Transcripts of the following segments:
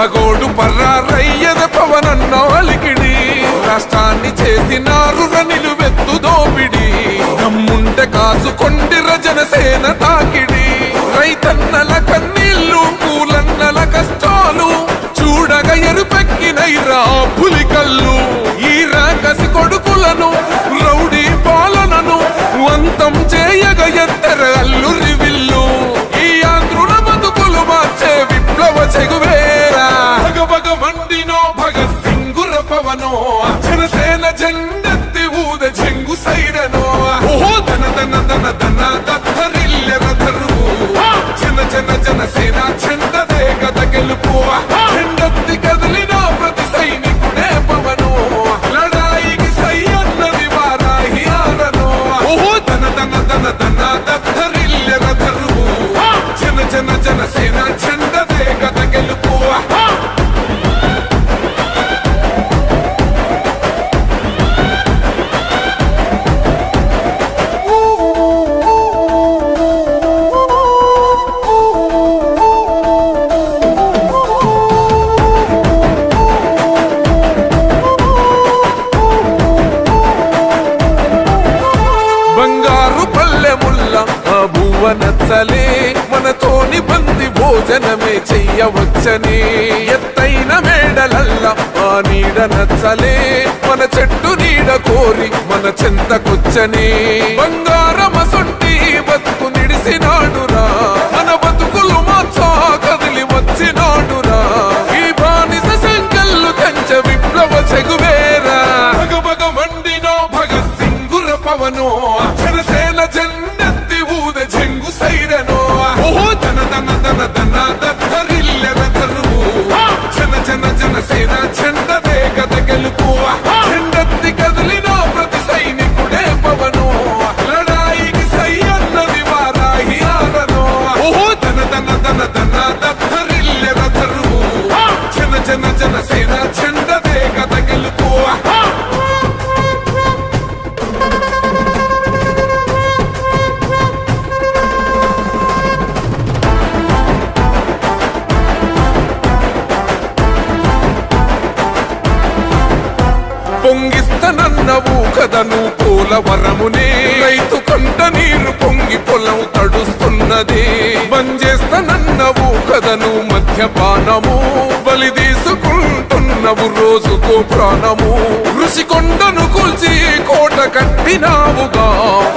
పగోడు పర్రారయ్యద పవనన్న అలికిడి రాష్ట్రాన్ని చేసినారు నిలువెత్తు దోపిడి దమ్ముంటే కాసుకొండిర జనసేన తాకిడి రైతన్నల కన్నీళ్లు కూలన్నల కష్టాలు చూడగా ఎరుపెక్కినైరా పులికల్లు ఈ రాకసి కొడుకులను రౌడీ పాలనను అంతం చేయగ ఎత్తర అల్లురి విల్లు ఈ ఆంధ్రుల బతుకులు మార్చే విప్లవ చెగువేరా భగభగ మండినో భగత్ సింగుర పవనో జనసేన జెండెత్తి ఊద చెంగు సైరనో ఓహో ధన ధన ధన ధన దత్తరిల్లెర ధరువు జన జన జనసేన చెండదే గద గెలుపు చెండెత్తి కదిలిన ప్రతి సైనికుడే పవనో లడాయికి సై అన్నది వారాహి ఆరనో ఓహో ధన ధన ధన ధన దత్తరిల్లెర ధరువు జన జన జనసేన చెండదే గద గెలుపు బంగారు పల్లెముల్ల ఆ భువ నచ్చలే మనతోని బంది భోజనమే చెయ్యవచ్చని ఎత్తైన మేడలల్ల ఆ నీడ నచ్చలే మన చెట్టు నీడ కోరి మన చెంతకొచ్చని బంగారమసొంటి బతుకు నిడిసినాడురా మన బతుకులు మార్చా కదిలి వచ్చినాడురా ఈ బానిస సంకల్లు కంచ విప్లవ చెగువేరా భగభగ మండినో భగత్ సింగుర పవనో జనసేన జెండెత్తి ఊద చెంగు సైరనో ఓహో ధన ధన ధన ధన దత్తరిల్లెర ధరువు జన జన జనసేన చెండదే గద గెలుపు చెండెత్తి కదిలిన ప్రతి సైనికుడే పవనో లడాయికి సై అన్నది వారాహి ఆరనో ఓహో ధన ధన ధన ధన దత్తరిల్లెర ధరువు జన జన జనసేన చెండదే గద గెలుపు పొంగిస్తనన్నవు కదను పోలవరమునే రైతు కంట నీరు పొంగి పొలం తడుస్తున్నది బంజేస్తనన్నవు కదను మద్యపానము బలి తీసుకుంటున్నవు రోజుకో ప్రాణము ఋషికొండను కూల్చి కోట కట్టినావుగా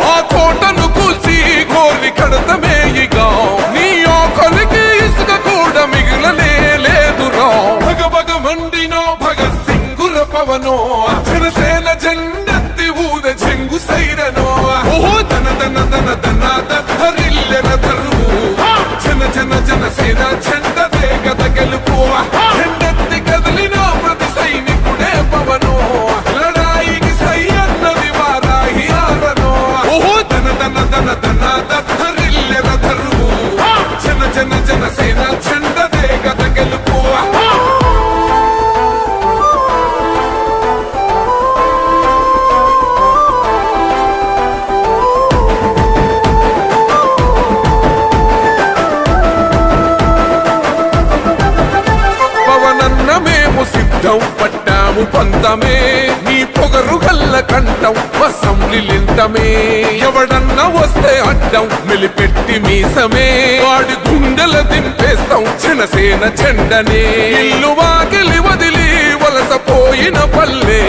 ఆ కోటను కూల్చి కోరి కడతమేయిగా నీ ఆకలికి ఇసుక కూడా మిగిలనే లేదురా భగభగ మండినో భగత్ సింగుర పవనో జనసేన జెండెత్తి ఊద చెంగు సైరనో ఓహో ధన ధన ధన ధన దత్తరిల్లెర ధరువు జన జన జనసేన చెండదే గద గెలుపు చెండెత్తి కదిలిన ప్రతి సైనికుడే పవనో లడాయికి సై అన్నది వారాహి ఆరనో ఓహో ధన ధన ధన ధన దత్తరిల్లెర ధరువు జన జన జనసేన చెండదే గద గెలుపు సిద్ధం పట్టాము పంతమే నీ పొగరు గల్ల కంఠం అసెంబ్లీలింతమే ఎవడన్న వస్తే అడ్డం మెలిపెట్టి మీసమే వాడి గుండెల దింపేస్తాం జనసేన చెండనే ఇల్లు వాకిలి వదిలి వలసపోయిన పల్లె